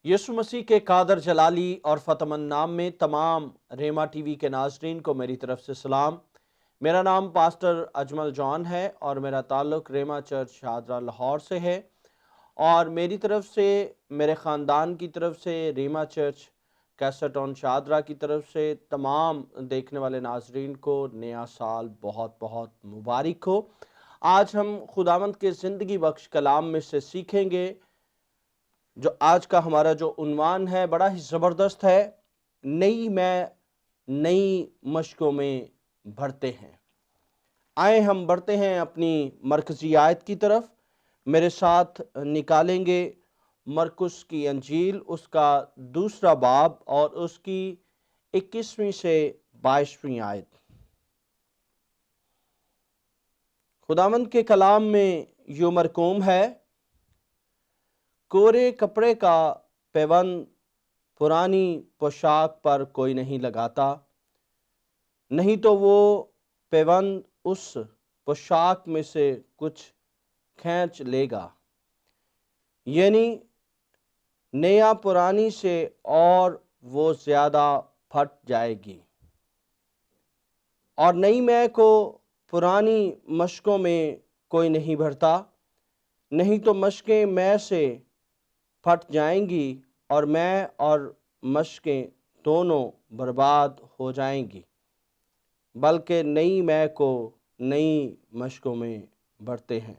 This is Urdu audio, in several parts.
یسوع مسیح کے قادر جلالی اور فتح نام میں تمام ریما ٹی وی کے ناظرین کو میری طرف سے سلام۔ میرا نام پاسٹر اجمل جان ہے اور میرا تعلق ریما چرچ شاہدرہ لاہور سے ہے، اور میری طرف سے، میرے خاندان کی طرف سے، ریما چرچ کیسٹون شاہدرہ کی طرف سے تمام دیکھنے والے ناظرین کو نیا سال بہت بہت مبارک ہو۔ آج ہم خداوند کے زندگی بخش کلام میں سے سیکھیں گے۔ جو آج کا ہمارا جو عنوان ہے بڑا ہی زبردست ہے، نئی مشقوں میں بڑھتے ہیں۔ آئیں ہم بڑھتے ہیں اپنی مرکزی آیت کی طرف۔ میرے ساتھ نکالیں گے مرکس کی انجیل، اس کا 2 باب اور اس کی 21ویں سے 22ویں آیت۔ خداوند کے کلام میں یوں مرقوم ہے: کورے کپڑے کا پیوند پرانی پوشاک پر کوئی نہیں لگاتا، نہیں تو وہ پیوند اس پوشاک میں سے کچھ کھینچ لے گا، یعنی نیا پرانی سے، اور وہ زیادہ پھٹ جائے گی۔ اور نئی مے کو پرانی مشکوں میں کوئی نہیں بھرتا، نہیں تو مشکیں مے سے پھٹ جائیں گی اور مے اور مشکیں دونوں برباد ہو جائیں گی، بلکہ نئی مے کو نئی مشکوں میں بھرتے ہیں۔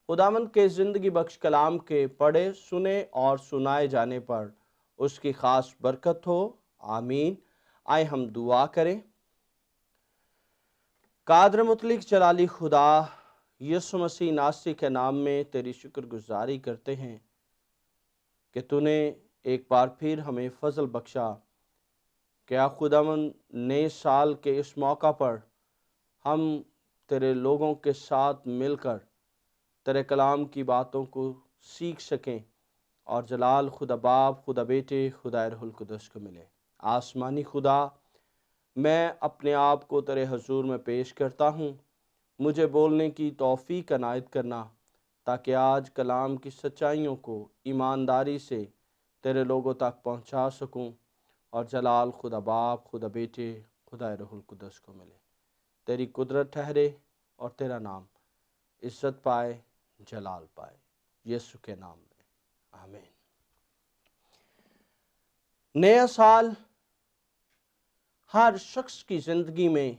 خداوند کے زندگی بخش کلام کے پڑھے، سنے اور سنائے جانے پر اس کی خاص برکت ہو، آمین۔ آئے ہم دعا کریں۔ قادر مطلق جلالی خدا، یسوع مسیح ناصری کے نام میں تیری شکر گزاری کرتے ہیں کہ تو نے ایک بار پھر ہمیں فضل بخشا کہ خداوند نئے سال کے اس موقع پر ہم تیرے لوگوں کے ساتھ مل کر تیرے کلام کی باتوں کو سیکھ سکیں، اور جلال خدا باپ، خدا بیٹے، خدا روح القدس کو ملے۔ آسمانی خدا، میں اپنے آپ کو تیرے حضور میں پیش کرتا ہوں، مجھے بولنے کی توفیق عنایت کرنا، تاکہ آج کلام کی سچائیوں کو ایمانداری سے تیرے لوگوں تک پہنچا سکوں، اور جلال خدا باپ، خدا بیٹے، خدا روح القدس کو ملے۔ تیری قدرت ٹھہرے اور تیرا نام عزت پائے، جلال پائے، یسوع کے نام میں، آمین۔ نیا سال ہر شخص کی زندگی میں،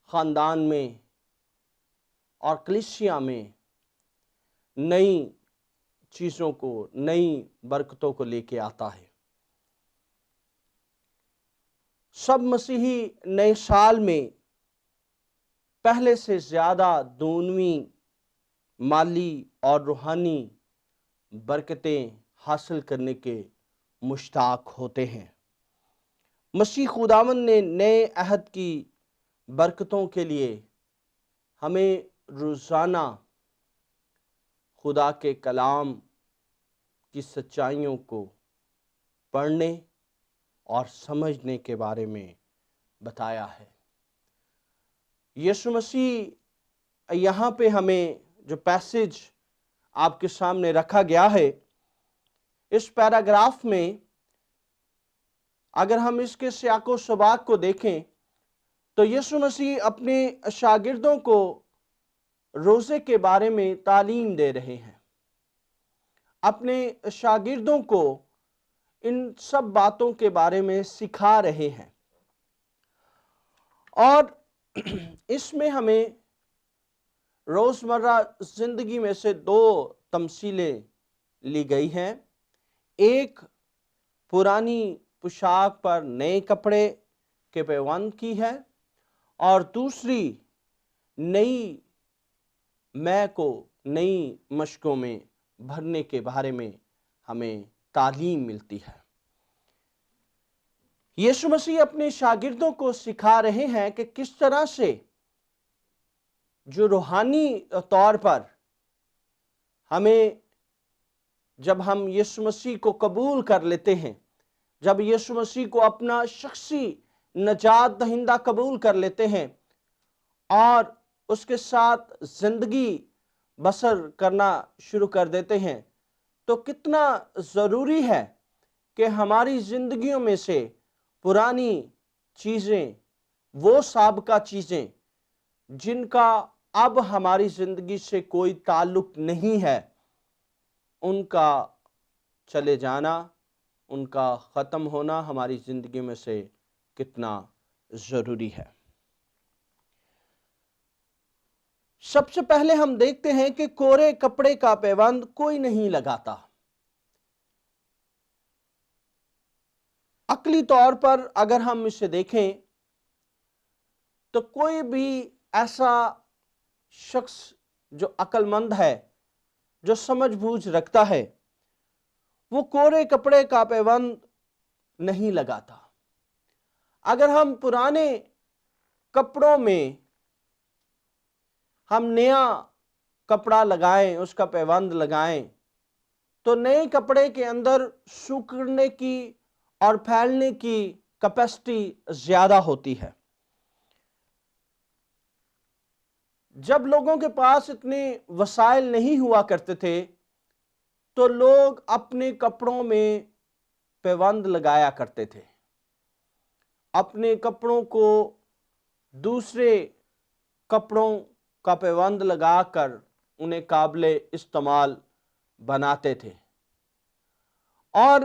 خاندان میں اور کلیسیا میں نئی چیزوں کو، نئی برکتوں کو لے کے آتا ہے۔ سب مسیحی نئے سال میں پہلے سے زیادہ دونویں مالی اور روحانی برکتیں حاصل کرنے کے مشتاق ہوتے ہیں۔ مسیح خداوند نے نئے عہد کی برکتوں کے لیے ہمیں روزانہ خدا کے کلام کی سچائیوں کو پڑھنے اور سمجھنے کے بارے میں بتایا ہے۔ یسوع مسیح یہاں پہ ہمیں جو پیسج آپ کے سامنے رکھا گیا ہے، اس پیراگراف میں اگر ہم اس کے سیاق و سباق کو دیکھیں تو یسوع مسیح اپنے شاگردوں کو روزے کے بارے میں تعلیم دے رہے ہیں، اپنے شاگردوں کو ان سب باتوں کے بارے میں سکھا رہے ہیں، اور اس میں ہمیں روزمرہ زندگی میں سے 2 تمثیلیں لی گئی ہیں۔ ایک پرانی پوشاک پر نئے کپڑے کے پیوند کی ہے، اور دوسری نئی مے کو نئی مشکوں میں بھرنے کے بارے میں ہمیں تعلیم ملتی ہے۔ یسوع مسیح اپنے شاگردوں کو سکھا رہے ہیں کہ کس طرح سے جو روحانی طور پر ہمیں، جب ہم یسوع مسیح کو قبول کر لیتے ہیں، جب یسوع مسیح کو اپنا شخصی نجات دہندہ قبول کر لیتے ہیں اور اس کے ساتھ زندگی بسر کرنا شروع کر دیتے ہیں، تو کتنا ضروری ہے کہ ہماری زندگیوں میں سے پرانی چیزیں، وہ سابقہ چیزیں جن کا اب ہماری زندگی سے کوئی تعلق نہیں ہے، ان کا چلے جانا، ان کا ختم ہونا ہماری زندگی میں سے کتنا ضروری ہے۔ سب سے پہلے ہم دیکھتے ہیں کہ کورے کپڑے کا پیوند کوئی نہیں لگاتا۔ عقلی طور پر اگر ہم اسے دیکھیں تو کوئی بھی ایسا شخص جو عقل مند ہے، جو سمجھ بوجھ رکھتا ہے، وہ کورے کپڑے کا پیوند نہیں لگاتا۔ اگر ہم پرانے کپڑوں میں ہم نیا کپڑا لگائیں، اس کا پیوند لگائیں، تو نئے کپڑے کے اندر سوکھنے کی اور پھیلنے کی کیپیسٹی زیادہ ہوتی ہے۔ جب لوگوں کے پاس اتنے وسائل نہیں ہوا کرتے تھے تو لوگ اپنے کپڑوں میں پیوند لگایا کرتے تھے، اپنے کپڑوں کو دوسرے کپڑوں کا پیوند لگا کر انہیں قابل استعمال بناتے تھے۔ اور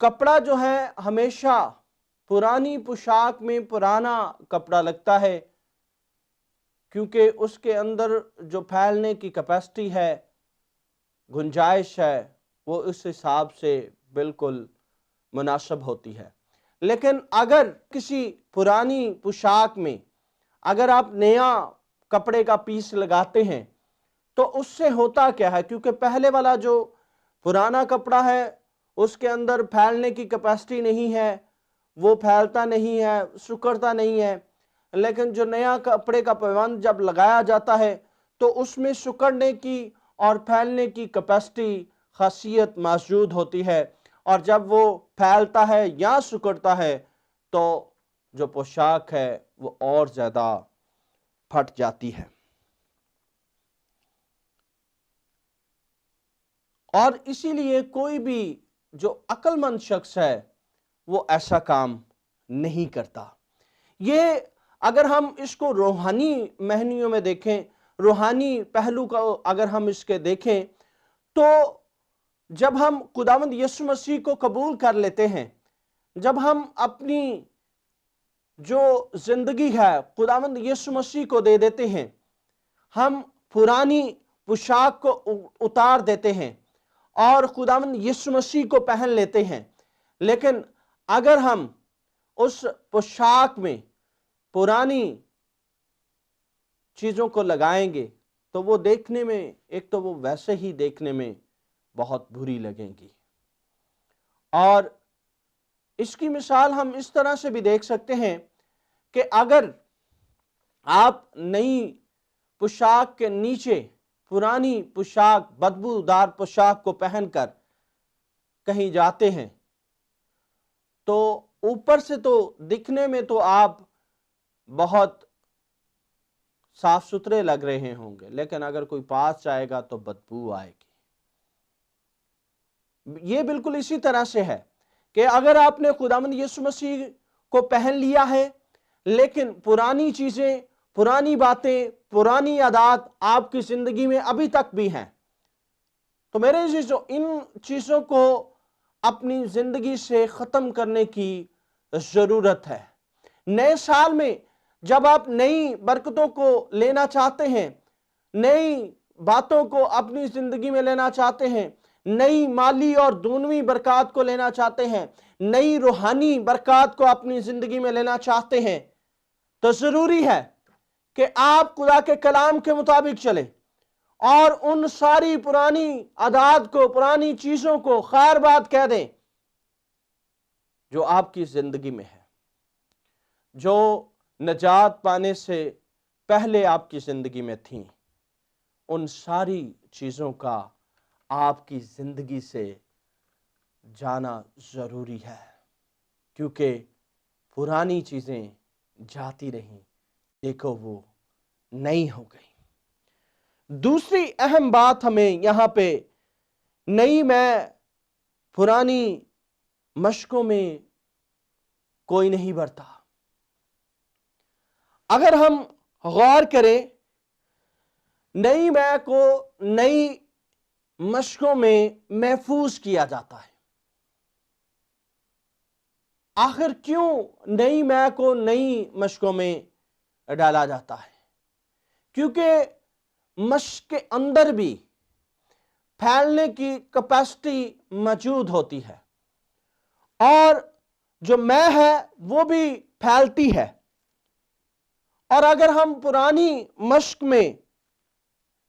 کپڑا جو ہے ہمیشہ پرانی پوشاک میں پرانا کپڑا لگتا ہے، کیونکہ اس کے اندر جو پھیلنے کی کیپیسٹی ہے، گنجائش ہے، وہ اس حساب سے بالکل مناسب ہوتی ہے۔ لیکن اگر کسی پرانی پوشاک میں اگر آپ نیا کپڑے کا پیس لگاتے ہیں تو اس سے ہوتا کیا ہے، کیونکہ پہلے والا جو پرانا کپڑا ہے اس کے اندر پھیلنے کی کیپیسٹی نہیں ہے، وہ پھیلتا نہیں ہے، سکڑتا نہیں ہے، لیکن جو نیا کپڑے کا پیوند جب لگایا جاتا ہے تو اس میں سکڑنے کی اور پھیلنے کی کیپیسٹی خاصیت موجود ہوتی ہے، اور جب وہ پھیلتا ہے یا سکڑتا ہے تو جو پوشاک ہے وہ اور زیادہ پھٹ جاتی ہے۔ اور اسی لیے کوئی بھی جو عقل مند شخص ہے وہ ایسا کام نہیں کرتا۔ یہ اگر ہم اس کو روحانی معنیوں میں دیکھیں، روحانی پہلو کا اگر ہم اس کے دیکھیں، تو جب ہم خداوند یسوع مسیح کو قبول کر لیتے ہیں، جب ہم اپنی جو زندگی ہے خداوند یسوع مسیح کو دے دیتے ہیں، ہم پرانی پوشاک کو اتار دیتے ہیں اور خداوند یسوع مسیح کو پہن لیتے ہیں۔ لیکن اگر ہم اس پوشاک میں پرانی چیزوں کو لگائیں گے تو وہ دیکھنے میں، ایک تو وہ ویسے ہی دیکھنے میں بہت بری لگیں گی، اور اس کی مثال ہم اس طرح سے بھی دیکھ سکتے ہیں کہ اگر آپ نئی پوشاک کے نیچے پرانی پوشاک، بدبودار پوشاک کو پہن کر کہیں جاتے ہیں تو اوپر سے تو دکھنے میں تو آپ بہت صاف ستھرے لگ رہے ہوں گے، لیکن اگر کوئی پاس جائے گا تو بدبو آئے گی۔ یہ بالکل اسی طرح سے ہے کہ اگر آپ نے خداوند یسوع مسیح کو پہن لیا ہے لیکن پرانی چیزیں، پرانی باتیں، پرانی عادات آپ کی زندگی میں ابھی تک بھی ہیں، تو میرے عزیزو، ان چیزوں کو اپنی زندگی سے ختم کرنے کی ضرورت ہے۔ نئے سال میں جب آپ نئی برکتوں کو لینا چاہتے ہیں، نئی باتوں کو اپنی زندگی میں لینا چاہتے ہیں، نئی مالی اور دنیوی برکات کو لینا چاہتے ہیں، نئی روحانی برکات کو اپنی زندگی میں لینا چاہتے ہیں، تو ضروری ہے کہ آپ خدا کے کلام کے مطابق چلیں اور ان ساری پرانی عادات کو، پرانی چیزوں کو خیر بات کہہ دیں جو آپ کی زندگی میں ہے، جو نجات پانے سے پہلے آپ کی زندگی میں تھیں۔ ان ساری چیزوں کا آپ کی زندگی سے جانا ضروری ہے، کیونکہ پرانی چیزیں جاتی رہیں، دیکھو وہ نئی ہو گئی۔ دوسری اہم بات ہمیں یہاں پہ نئی میں پرانی مشقوں میں کوئی نہیں بڑھتا۔ اگر ہم غور کریں، نئی میں کو نئی مشقوں میں محفوظ کیا جاتا ہے۔ آخر کیوں نئی میں کو نئی مشقوں میں ڈالا جاتا ہے؟ کیونکہ مشق کے اندر بھی پھیلنے کی کیپیسٹی موجود ہوتی ہے، اور جو میں ہے وہ بھی پھیلتی ہے۔ اور اگر ہم پرانی مشق میں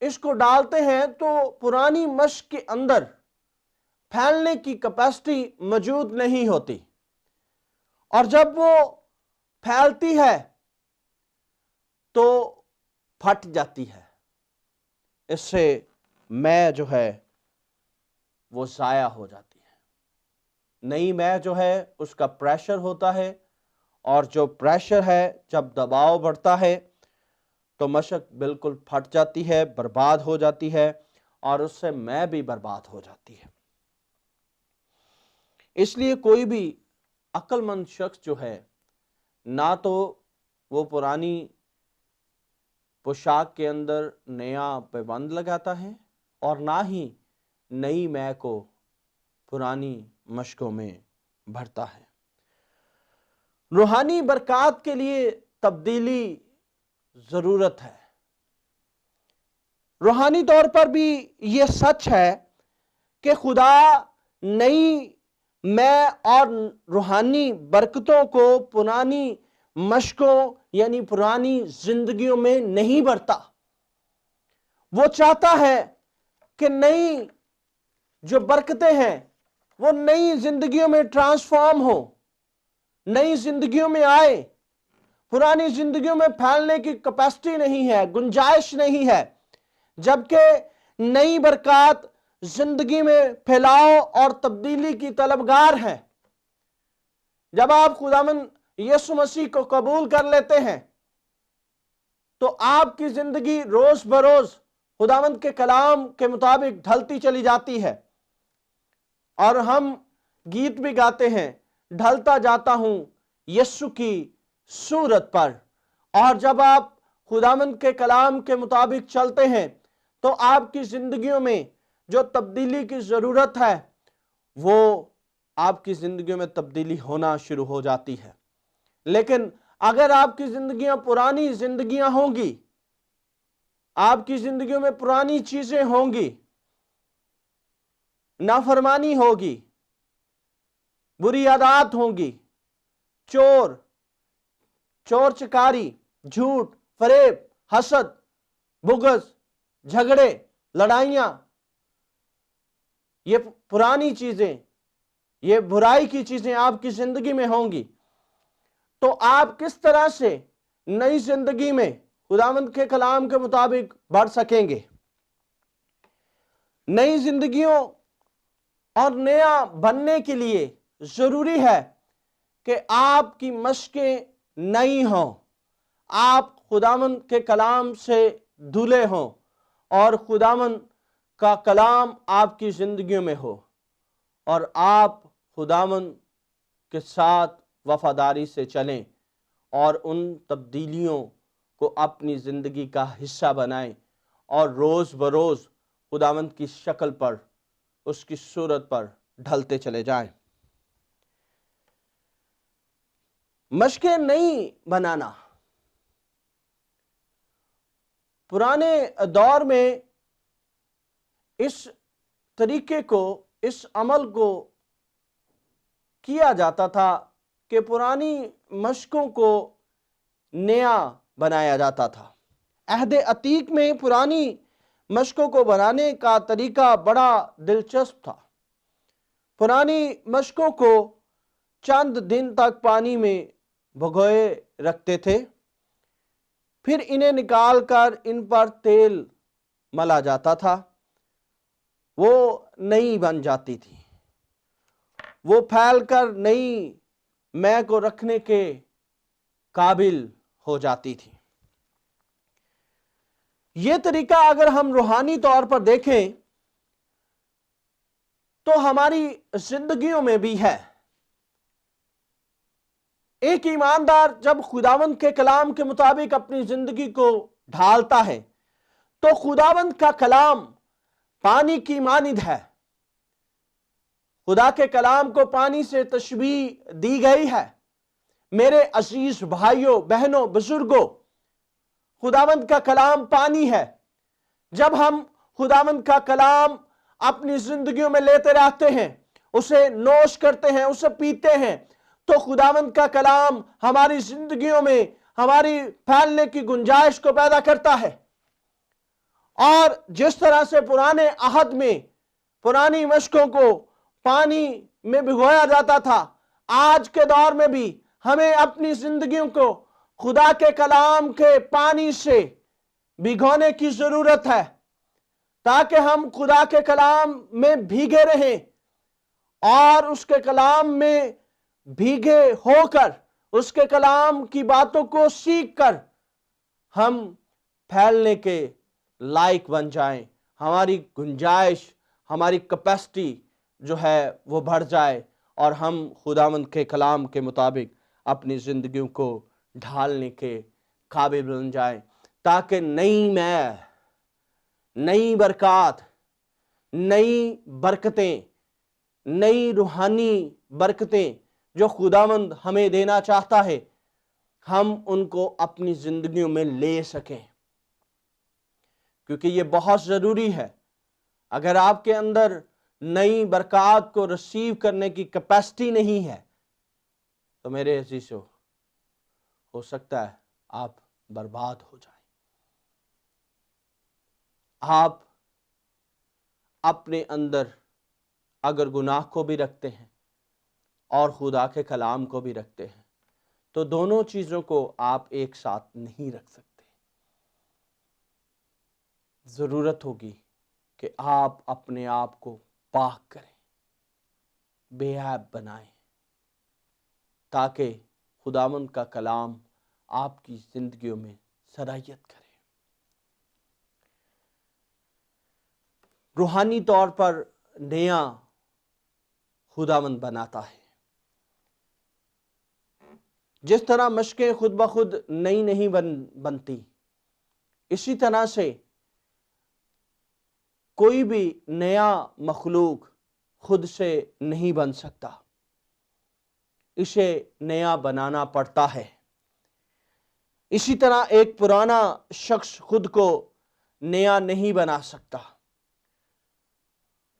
اس کو ڈالتے ہیں تو پرانی مشق کے اندر پھیلنے کی کیپیسٹی موجود نہیں ہوتی، اور جب وہ پھیلتی ہے تو پھٹ جاتی ہے۔ اس سے میں جو ہے وہ ضائع ہو جاتی ہے۔ نئی میں جو ہے اس کا پریشر ہوتا ہے، اور جو پریشر ہے، جب دباؤ بڑھتا ہے تو مشق بالکل پھٹ جاتی ہے، برباد ہو جاتی ہے، اور اس سے میں بھی برباد ہو جاتی ہے۔ اس لیے کوئی بھی عقل مند شخص جو ہے، نہ تو وہ پرانی پوشاک کے اندر نیا پیبند لگاتا ہے، اور نہ ہی نئی میں کو پرانی مشقوں میں بھرتا ہے۔ روحانی برکات کے لیے تبدیلی ضرورت ہے۔ روحانی طور پر بھی یہ سچ ہے کہ خدا نئی میں اور روحانی برکتوں کو پرانی مشقوں یعنی پرانی زندگیوں میں نہیں بھرتا۔ وہ چاہتا ہے کہ نئی جو برکتیں ہیں وہ نئی زندگیوں میں ٹرانسفارم ہو، نئی زندگیوں میں آئے۔ پرانی زندگیوں میں پھیلنے کی کیپیسٹی نہیں ہے، گنجائش نہیں ہے، جبکہ نئی برکات زندگی میں پھیلاؤ اور تبدیلی کی طلبگار ہے۔ جب آپ خداوند یسوع مسیح کو قبول کر لیتے ہیں تو آپ کی زندگی روز بروز خداوند کے کلام کے مطابق ڈھلتی چلی جاتی ہے، اور ہم گیت بھی گاتے ہیں، ڈھلتا جاتا ہوں یسوع کی صورت پر۔ اور جب آپ خداوند کے کلام کے مطابق چلتے ہیں تو آپ کی زندگیوں میں جو تبدیلی کی ضرورت ہے وہ آپ کی زندگیوں میں تبدیلی ہونا شروع ہو جاتی ہے۔ لیکن اگر آپ کی زندگیاں پرانی زندگیاں ہوں گی، آپ کی زندگیوں میں پرانی چیزیں ہوں گی، نافرمانی ہوگی، بری عادات ہوں گی، چور چکاری، جھوٹ، فریب، حسد، بغض، جھگڑے، لڑائیاں، یہ پرانی چیزیں، یہ برائی کی چیزیں آپ کی زندگی میں ہوں گی، تو آپ کس طرح سے نئی زندگی میں خداوند کے کلام کے مطابق بڑھ سکیں گے؟ نئی زندگیوں اور نیا بننے کے لیے ضروری ہے کہ آپ کی مشقیں نئی ہوں، آپ خداوند کے کلام سے دھلے ہوں، اور خداوند کا کلام آپ کی زندگیوں میں ہو، اور آپ خداوند کے ساتھ وفاداری سے چلیں اور ان تبدیلیوں کو اپنی زندگی کا حصہ بنائیں، اور روز بروز خداوند کی شکل پر، اس کی صورت پر ڈھلتے چلے جائیں۔ مشقیں نئی بنانا، پرانے دور میں اس طریقے کو، اس عمل کو کیا جاتا تھا کہ پرانی مشقوں کو نیا بنایا جاتا تھا۔ عہد عتیق میں پرانی مشقوں کو بنانے کا طریقہ بڑا دلچسپ تھا۔ پرانی مشقوں کو چند دن تک پانی میں بھگوئے رکھتے تھے، پھر انہیں نکال کر ان پر تیل ملا جاتا تھا، وہ نئی بن جاتی تھی، وہ پھیل کر نئی میں کو رکھنے کے قابل ہو جاتی تھی۔ یہ طریقہ اگر ہم روحانی طور پر دیکھیں تو ہماری زندگیوں میں بھی ہے۔ ایک ایماندار جب خداوند کے کلام کے مطابق اپنی زندگی کو ڈھالتا ہے تو خداوند کا کلام پانی کی مانند ہے۔ خدا کے کلام کو پانی سے تشبیہ دی گئی ہے۔ میرے عزیز بھائیوں، بہنوں، بزرگوں، خداوند کا کلام پانی ہے۔ جب ہم خداوند کا کلام اپنی زندگیوں میں لیتے رہتے ہیں، اسے نوش کرتے ہیں، اسے پیتے ہیں، تو خداوند کا کلام ہماری زندگیوں میں ہماری پھیلنے کی گنجائش کو پیدا کرتا ہے۔ اور جس طرح سے پرانے عہد میں پرانی مشکوں کو پانی میں بھگویا جاتا تھا، آج کے دور میں بھی ہمیں اپنی زندگیوں کو خدا کے کلام کے پانی سے بھگونے کی ضرورت ہے، تاکہ ہم خدا کے کلام میں بھیگے رہیں اور اس کے کلام میں بھیگے ہو کر اس کے کلام کی باتوں کو سیکھ کر ہم پھیلنے کے لائق بن جائیں، ہماری گنجائش، ہماری کیپیسٹی جو ہے وہ بڑھ جائے اور ہم خداوند کے کلام کے مطابق اپنی زندگیوں کو ڈھالنے کے قابل بن جائیں، تاکہ نئی برکات، نئی برکتیں، نئی روحانی برکتیں جو خداوند ہمیں دینا چاہتا ہے، ہم ان کو اپنی زندگیوں میں لے سکیں، کیونکہ یہ بہت ضروری ہے۔ اگر آپ کے اندر نئی برکات کو ریسیو کرنے کی کیپیسٹی نہیں ہے تو میرے عزیزو، ہو سکتا ہے آپ برباد ہو جائیں۔ آپ اپنے اندر اگر گناہ کو بھی رکھتے ہیں اور خدا کے کلام کو بھی رکھتے ہیں تو دونوں چیزوں کو آپ ایک ساتھ نہیں رکھ سکتے۔ ضرورت ہوگی کہ آپ اپنے آپ کو پاک کریں، بے عیب بنائیں، تاکہ خداوند کا کلام آپ کی زندگیوں میں سرایت کرے۔ روحانی طور پر نیا خداوند بناتا ہے۔ جس طرح مشقیں خود بخود نئی نہیں بنتی، اسی طرح سے کوئی بھی نیا مخلوق خود سے نہیں بن سکتا، اسے نیا بنانا پڑتا ہے۔ اسی طرح ایک پرانا شخص خود کو نیا نہیں بنا سکتا۔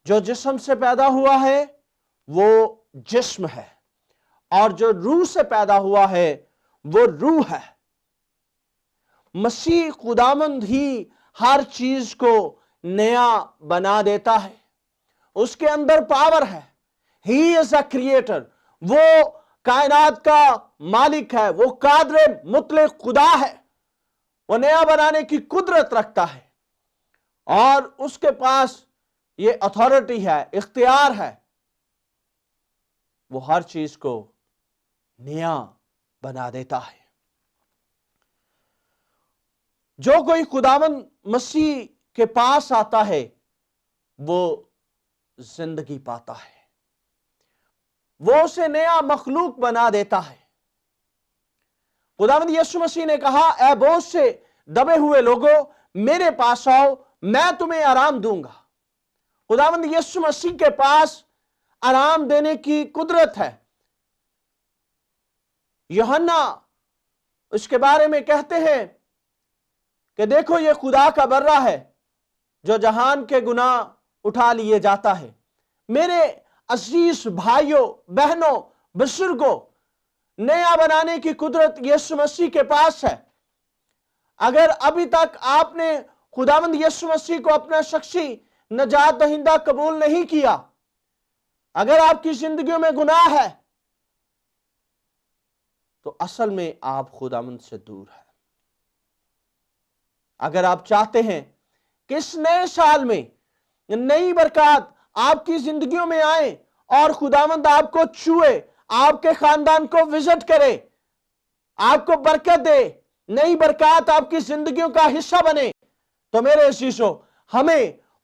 جو جسم سے پیدا ہوا ہے وہ جسم ہے، اور جو روح سے پیدا ہوا ہے وہ روح ہے۔ مسیح خداوند ہی ہر چیز کو نیا بنا دیتا ہے، اس کے اندر پاور ہے۔ ہی از اے کریٹر، وہ کائنات کا مالک ہے، وہ قادر مطلق خدا ہے، وہ نیا بنانے کی قدرت رکھتا ہے، اور اس کے پاس یہ اتھارٹی ہے، اختیار ہے، وہ ہر چیز کو نیا بنا دیتا ہے۔ جو کوئی خداوند مسیح کے پاس آتا ہے وہ زندگی پاتا ہے، وہ اسے نیا مخلوق بنا دیتا ہے۔ خداوند یسوع مسیح نے کہا، اے بوجھ سے دبے ہوئے لوگوں، میرے پاس آؤ، میں تمہیں آرام دوں گا۔ خداوند یسوع مسیح کے پاس آرام دینے کی قدرت ہے۔ یوحنا اس کے بارے میں کہتے ہیں کہ دیکھو یہ خدا کا برہ ہے جو جہان کے گناہ اٹھا لیے جاتا ہے۔ میرے عزیز بھائیوں، بہنوں، بزرگوں، نیا بنانے کی قدرت یسوع مسیح کے پاس ہے۔ اگر ابھی تک آپ نے خداوند یسوع مسیح کو اپنا شخصی نجات دہندہ قبول نہیں کیا، اگر آپ کی زندگیوں میں گناہ ہے، تو اصل میں آپ خداوند سے دور ہیں۔ اگر آپ چاہتے ہیں کہ اس نئے سال میں نئی برکات آپ کی زندگیوں میں آئیں اور خداوند آپ کو چھوئے، آپ کے خاندان کو وزٹ کرے، آپ کو برکت دے، نئی برکات آپ کی زندگیوں کا حصہ بنے، تو میرے عزیزو، ہمیں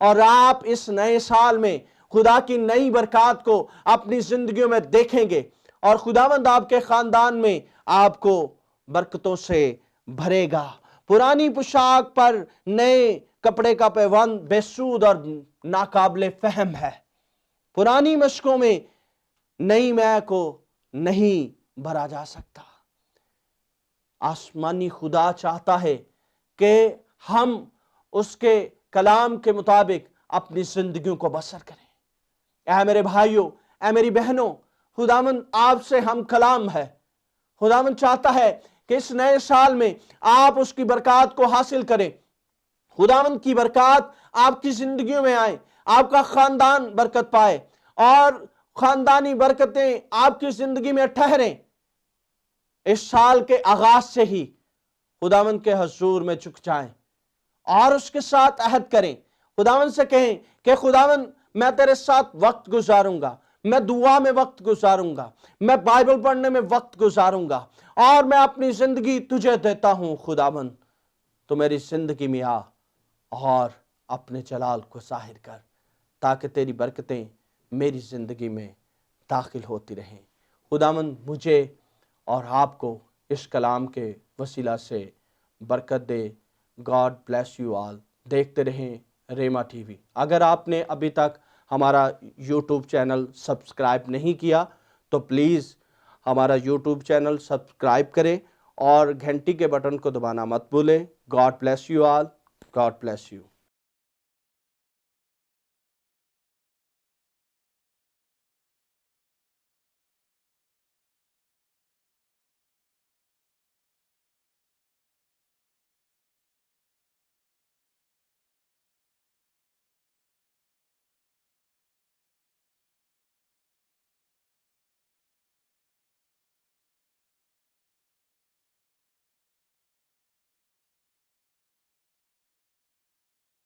اور آپ اس نئے سال میں خدا کی نئی برکات کو اپنی زندگیوں میں دیکھیں گے، اور خداوند آپ کے خاندان میں آپ کو برکتوں سے بھرے گا۔ پرانی پوشاک پر نئے کپڑے کا پیوند بے سود اور ناقابل فہم ہے۔ پرانی مشکوں میں نئی مے کو نہیں بھرا جا سکتا۔ آسمانی خدا چاہتا ہے کہ ہم اس کے کلام کے مطابق اپنی زندگیوں کو بسر کریں۔ اے میرے بھائیوں، اے میری بہنوں، خداوند آپ سے ہم کلام ہے۔ خداوند چاہتا ہے کہ اس نئے سال میں آپ اس کی برکات کو حاصل کریں۔ خداوند کی برکات آپ کی زندگیوں میں آئیں، آپ کا خاندان برکت پائے، اور خاندانی برکتیں آپ کی زندگی میں ٹھہریں۔ اس سال کے آغاز سے ہی خداوند کے حضور میں جھک جائیں اور اس کے ساتھ عہد کریں۔ خداوند سے کہیں کہ خداوند میں تیرے ساتھ وقت گزاروں گا، میں دعا میں وقت گزاروں گا، میں بائبل پڑھنے میں وقت گزاروں گا، اور میں اپنی زندگی تجھے دیتا ہوں۔ خداوند تو میری زندگی میں آ اور اپنے جلال کو ظاہر کر، تاکہ تیری برکتیں میری زندگی میں داخل ہوتی رہیں۔ خداوند مجھے اور آپ کو اس کلام کے وسیلہ سے برکت دے۔ God bless you all. دیکھتے رہیں ریما ٹی وی۔ اگر آپ نے ابھی تک ہمارا یوٹیوب چینل سبسکرائب نہیں کیا تو پلیز ہمارا یوٹیوب چینل سبسکرائب کریں اور گھنٹی کے بٹن کو دبانا مت بھولیں۔ God bless you all. God bless you.